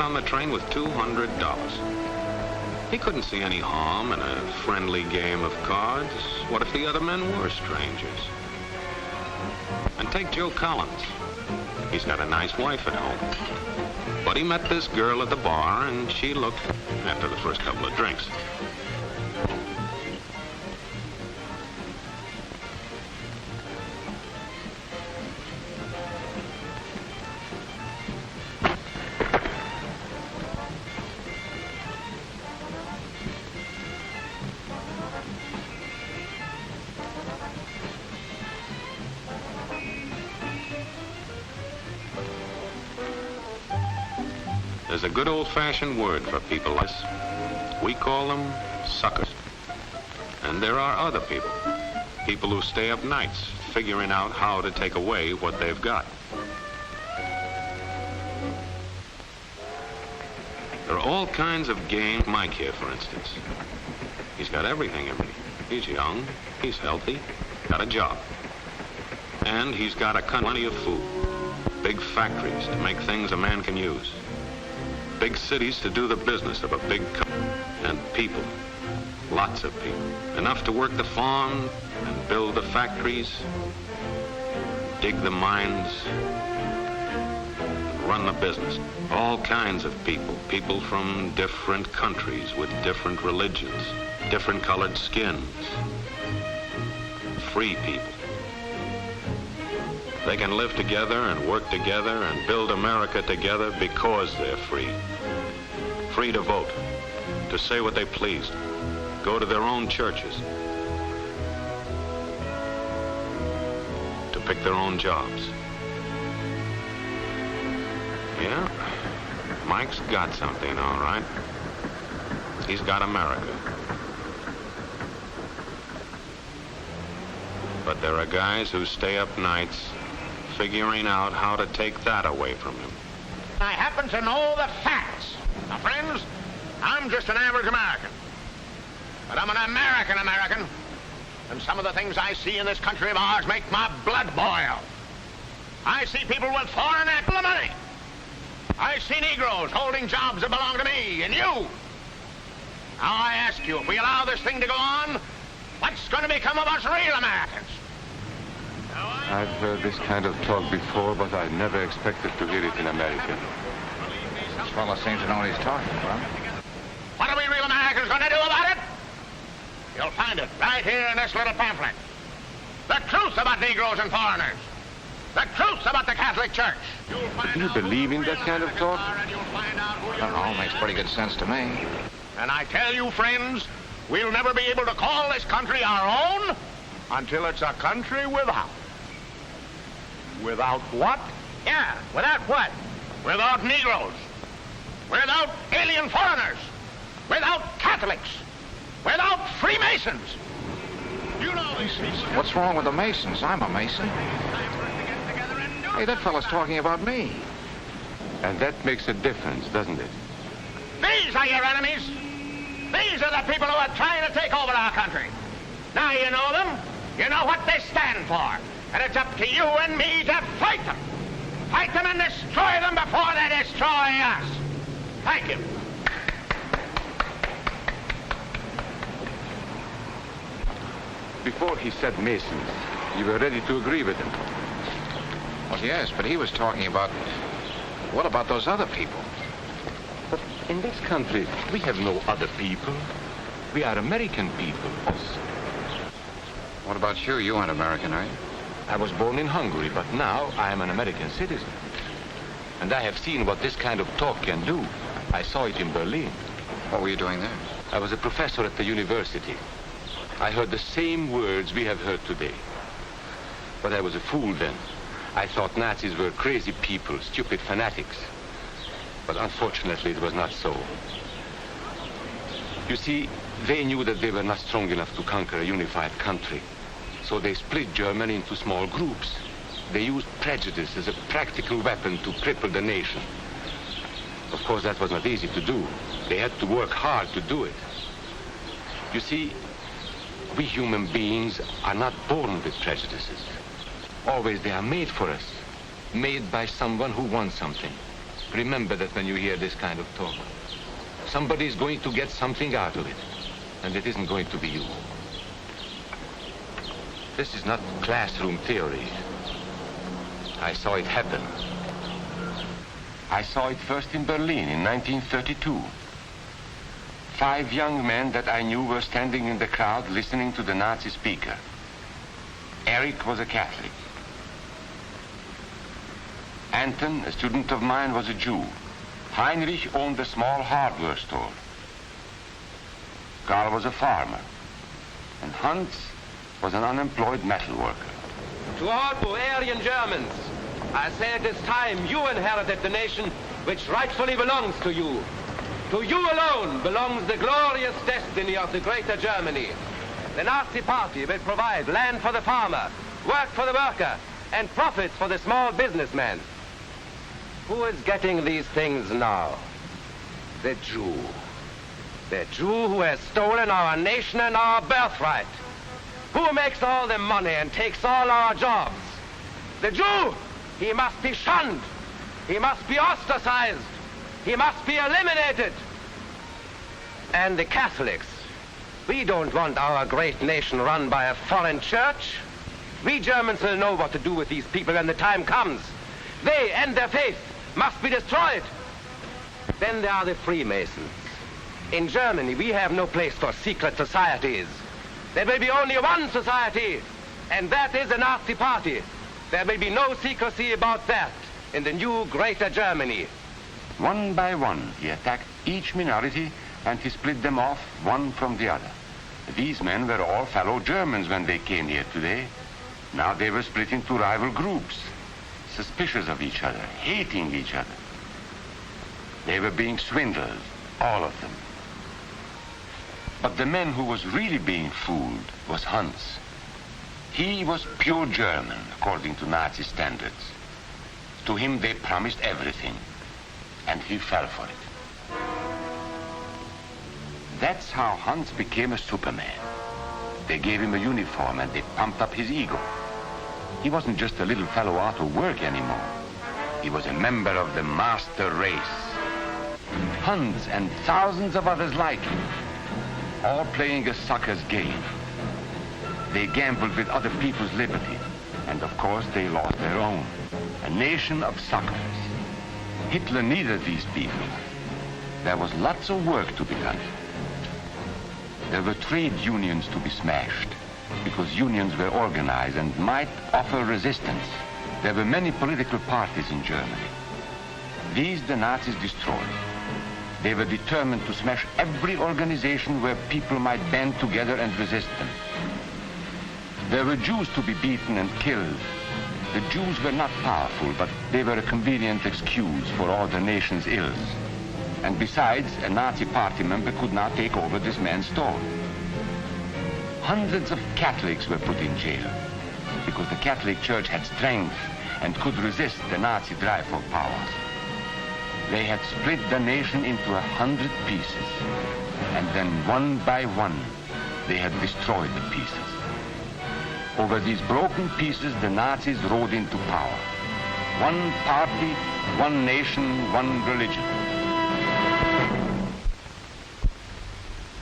on the train with $200. He couldn't see any harm in a friendly game of cards. What if the other men were strangers? And take Joe Collins. He's got a nice wife at home. But he met this girl at the bar, and she looked after the first couple of drinks. There's a good old-fashioned word for people like us. We call them suckers. And there are other people. People who stay up nights figuring out how to take away what they've got. There are all kinds of games. Mike here, for instance. He's got everything in me. He's young, he's healthy, got a job. And he's got plenty of food. Big factories to make things a man can use. Big cities to do the business of a big company. And people. Lots of people. Enough to work the farm and build the factories, dig the mines, and run the business. All kinds of people. People from different countries with different religions, different colored skins. Free people. They can live together and work together and build America together because they're free. Free to vote, to say what they please, go to their own churches, to pick their own jobs. Yeah, Mike's got something, all right. He's got America. But there are guys who stay up nights figuring out how to take that away from him. I happen to know the facts. Now, friends, I'm just an average American. But I'm an American. And some of the things I see in this country of ours make my blood boil. I see people with foreign money. I see Negroes holding jobs that belong to me and you. Now, I ask you, if we allow this thing to go on, what's going to become of us real Americans? I've heard this kind of talk before, but I never expected to hear it in America. This fellow seems to know what he's talking about. What are we real Americans going to do about it? You'll find it right here in this little pamphlet. The truth about Negroes and foreigners. The truth about the Catholic Church. Do you believe in that kind of talk? I don't know, makes pretty good sense to me. And I tell you, friends, we'll never be able to call this country our own until it's a country without. Without what? Yeah, without what? Without Negroes. Without alien foreigners. Without Catholics. Without Freemasons. You know these people. What's wrong with the Masons? I'm a Mason. Hey, that fellow's talking about me. And that makes a difference, doesn't it? These are your enemies. These are the people who are trying to take over our country. Now you know them. You know what they stand for. And it's up to you and me to fight them. Fight them and destroy them before they destroy us. Thank you. Before he said Masons, you were ready to agree with him. Well, yes, but he was talking about... What about those other people? But in this country, we have no other people. We are American people. What about you? You aren't American, are you? I was born in Hungary, but now I am an American citizen. And I have seen what this kind of talk can do. I saw it in Berlin. What were you doing there? I was a professor at the university. I heard the same words we have heard today. But I was a fool then. I thought Nazis were crazy people, stupid fanatics. But unfortunately, it was not so. You see, they knew that they were not strong enough to conquer a unified country. So they split Germany into small groups. They used prejudice as a practical weapon to cripple the nation. Of course, that was not easy to do. They had to work hard to do it. You see, we human beings are not born with prejudices. Always they are made for us, made by someone who wants something. Remember that when you hear this kind of talk. Somebody's going to get something out of it, and it isn't going to be you. This is not classroom theory. I saw it happen. I saw it first in Berlin in 1932. 5 young men that I knew were standing in the crowd listening to the Nazi speaker. Eric was a Catholic. Anton, a student of mine, was a Jew. Heinrich owned a small hardware store. Karl was a farmer. And Hans was an unemployed metal worker. To all Bohemian Germans, I say it is time you inherited the nation which rightfully belongs to you. To you alone belongs the glorious destiny of the Greater Germany. The Nazi Party will provide land for the farmer, work for the worker, and profits for the small businessman. Who is getting these things now? The Jew. The Jew who has stolen our nation and our birthright. Who makes all the money and takes all our jobs? The Jew! He must be shunned. He must be ostracized. He must be eliminated. And the Catholics. We don't want our great nation run by a foreign church. We Germans will know what to do with these people when the time comes. They and their faith must be destroyed. Then there are the Freemasons. In Germany, we have no place for secret societies. There will be only one society, and that is the Nazi Party. There will be no secrecy about that in the new Greater Germany. One by one, he attacked each minority and he split them off one from the other. These men were all fellow Germans when they came here today. Now they were split into rival groups, suspicious of each other, hating each other. They were being swindled, all of them. But the man who was really being fooled was Hans. He was pure German, according to Nazi standards. To him they promised everything, and he fell for it. That's how Hans became a Superman. They gave him a uniform and they pumped up his ego. He wasn't just a little fellow out of work anymore. He was a member of the master race. Hans and thousands of others like him, all playing a sucker's game. They gambled with other people's liberty, and of course they lost their own. A nation of suckers. Hitler needed these people. There was lots of work to be done. There were trade unions to be smashed, because unions were organized and might offer resistance. There were many political parties in Germany. These the Nazis destroyed. They were determined to smash every organization where people might band together and resist them. There were Jews to be beaten and killed. The Jews were not powerful, but they were a convenient excuse for all the nation's ills. And besides, a Nazi party member could not take over this man's store. Hundreds of Catholics were put in jail because the Catholic Church had strength and could resist the Nazi drive for power. They had split the nation into 100 pieces, and then one by one, they had destroyed the pieces. Over these broken pieces, the Nazis rode into power. One party, one nation, one religion.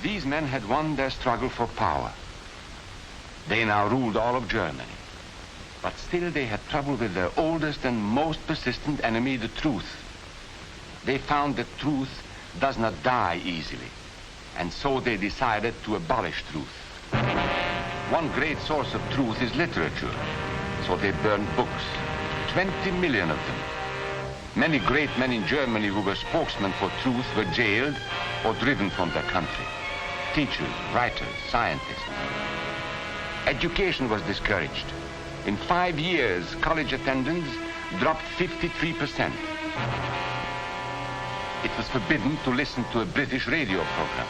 These men had won their struggle for power. They now ruled all of Germany. But still they had trouble with their oldest and most persistent enemy, the truth. They found that truth does not die easily, and so they decided to abolish truth. One great source of truth is literature, so they burned books, 20 million of them. Many great men in Germany who were spokesmen for truth were jailed or driven from their country. Teachers, writers, scientists. Education was discouraged. In 5 years, college attendance dropped 53%. It was forbidden to listen to a British radio program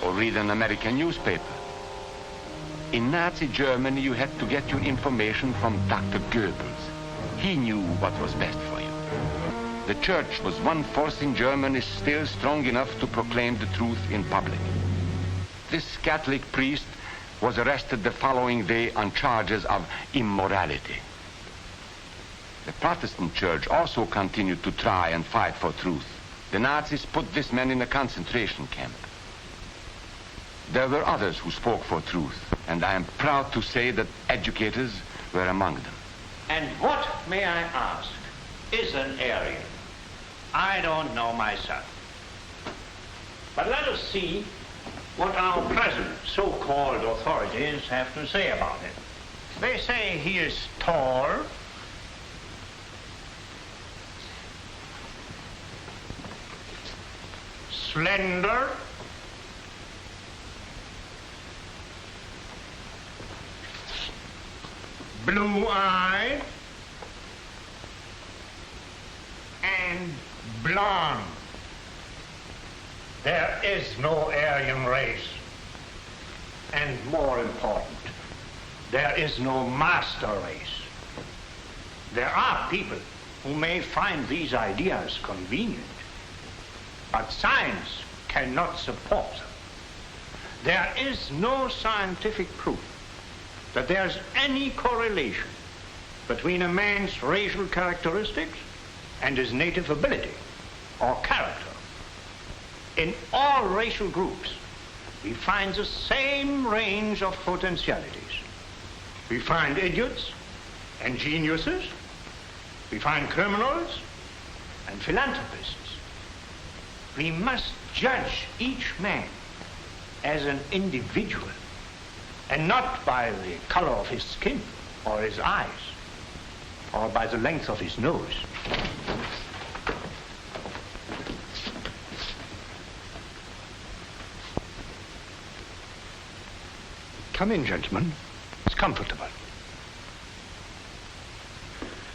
or read an American newspaper. In Nazi Germany, you had to get your information from Dr. Goebbels. He knew what was best for you. The church was one force in Germany still strong enough to proclaim the truth in public. This Catholic priest was arrested the following day on charges of immorality. The Protestant church also continued to try and fight for truth. The Nazis put this man in a concentration camp. There were others who spoke for truth, and I am proud to say that educators were among them. And what, may I ask, is an Aryan? I don't know myself. But let us see what our present so-called authorities have to say about it. They say he is tall, slender, blue-eyed, and blonde. There is no Aryan race. And more important, there is no master race. There are people who may find these ideas convenient, but science cannot support them. There is no scientific proof that there's any correlation between a man's racial characteristics and his native ability or character. In all racial groups, we find the same range of potentialities. We find idiots and geniuses. We find criminals and philanthropists. We must judge each man as an individual and not by the color of his skin or his eyes or by the length of his nose. Come in, gentlemen. It's comfortable.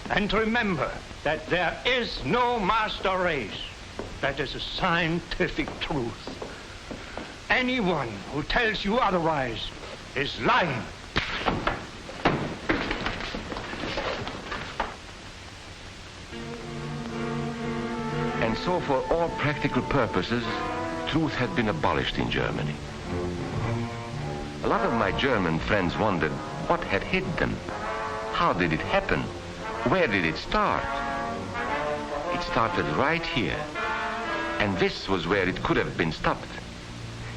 And remember that there is no master race. That is a scientific truth. Anyone who tells you otherwise is lying. And so for all practical purposes, truth had been abolished in Germany. A lot of my German friends wondered what had hit them. How did it happen? Where did it start? It started right here. And this was where it could have been stopped.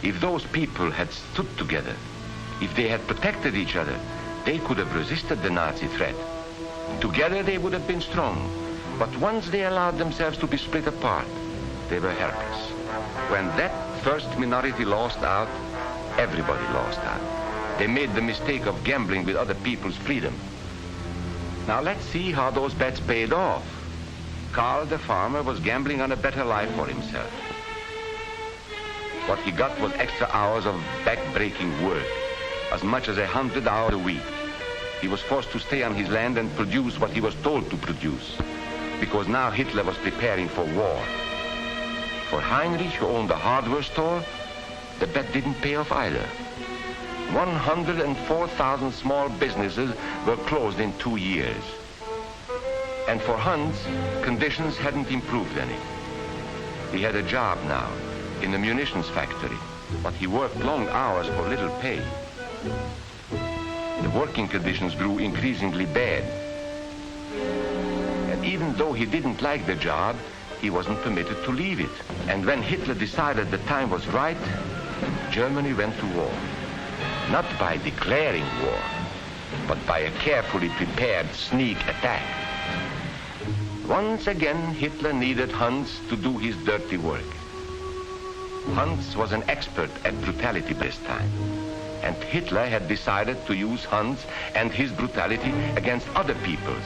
If those people had stood together, if they had protected each other, they could have resisted the Nazi threat. Together they would have been strong. But once they allowed themselves to be split apart, they were helpless. When that first minority lost out, everybody lost out. They made the mistake of gambling with other people's freedom. Now let's see how those bets paid off. Karl the farmer was gambling on a better life for himself. What he got was extra hours of back-breaking work, as much as 100 hours a week. He was forced to stay on his land and produce what he was told to produce, because now Hitler was preparing for war. For Heinrich, who owned a hardware store, the bet didn't pay off either. 104,000 small businesses were closed in 2 years. And for Hans, conditions hadn't improved any. He had a job now in a munitions factory, but he worked long hours for little pay. The working conditions grew increasingly bad. And even though he didn't like the job, he wasn't permitted to leave it. And when Hitler decided the time was right, Germany went to war. Not by declaring war, but by a carefully prepared sneak attack. Once again, Hitler needed Hans to do his dirty work. Hans was an expert at brutality this time, and Hitler had decided to use Hans and his brutality against other peoples,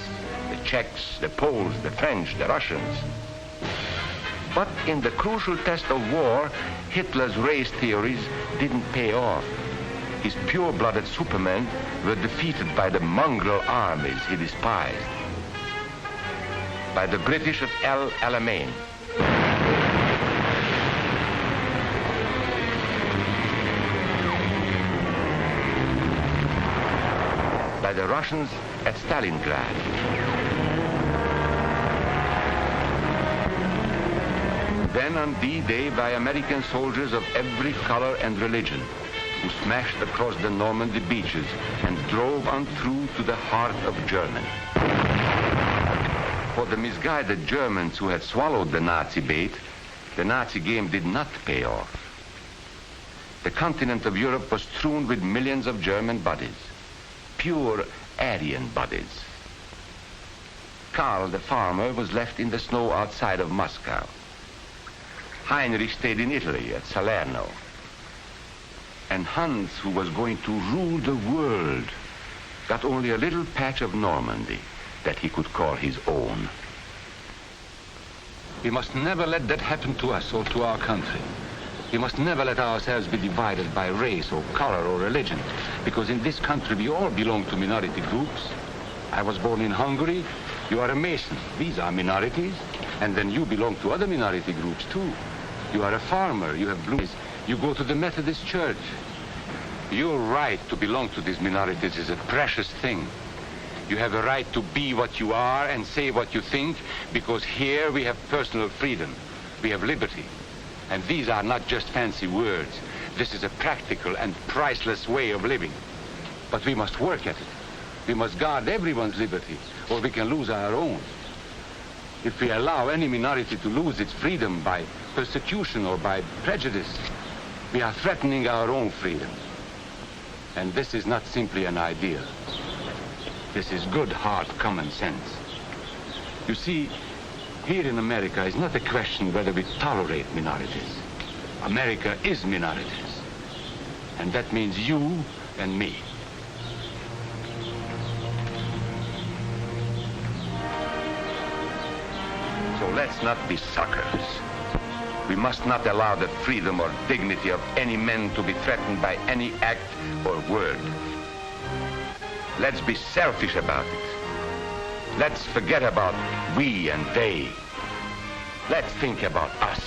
the Czechs, the Poles, the French, the Russians. But in the crucial test of war, Hitler's race theories didn't pay off. His pure-blooded supermen were defeated by the mongrel armies he despised. By the British of El Alamein. By the Russians at Stalingrad. Then on D-Day by American soldiers of every color and religion, who smashed across the Normandy beaches and drove on through to the heart of Germany. For the misguided Germans who had swallowed the Nazi bait, the Nazi game did not pay off. The continent of Europe was strewn with millions of German bodies, pure Aryan bodies. Karl, the farmer, was left in the snow outside of Moscow. Heinrich stayed in Italy at Salerno. And Hans, who was going to rule the world, got only a little patch of Normandy that he could call his own. We must never let that happen to us or to our country. We must never let ourselves be divided by race or color or religion, because in this country we all belong to minority groups. I was born in Hungary. You are a Mason. These are minorities. And then you belong to other minority groups too. You are a farmer. You have blue. You go to the Methodist Church. Your right to belong to these minorities is a precious thing. You have a right to be what you are and say what you think, because here we have personal freedom. We have liberty. And these are not just fancy words. This is a practical and priceless way of living. But we must work at it. We must guard everyone's liberty, or we can lose our own. If we allow any minority to lose its freedom by persecution or by prejudice, we are threatening our own freedom. And this is not simply an ideal. This is good, hard common sense. You see, here in America is not a question whether we tolerate minorities. America is minorities. And that means you and me. So let's not be suckers. We must not allow the freedom or dignity of any man to be threatened by any act or word. Let's be selfish about it. Let's forget about we and they. Let's think about us.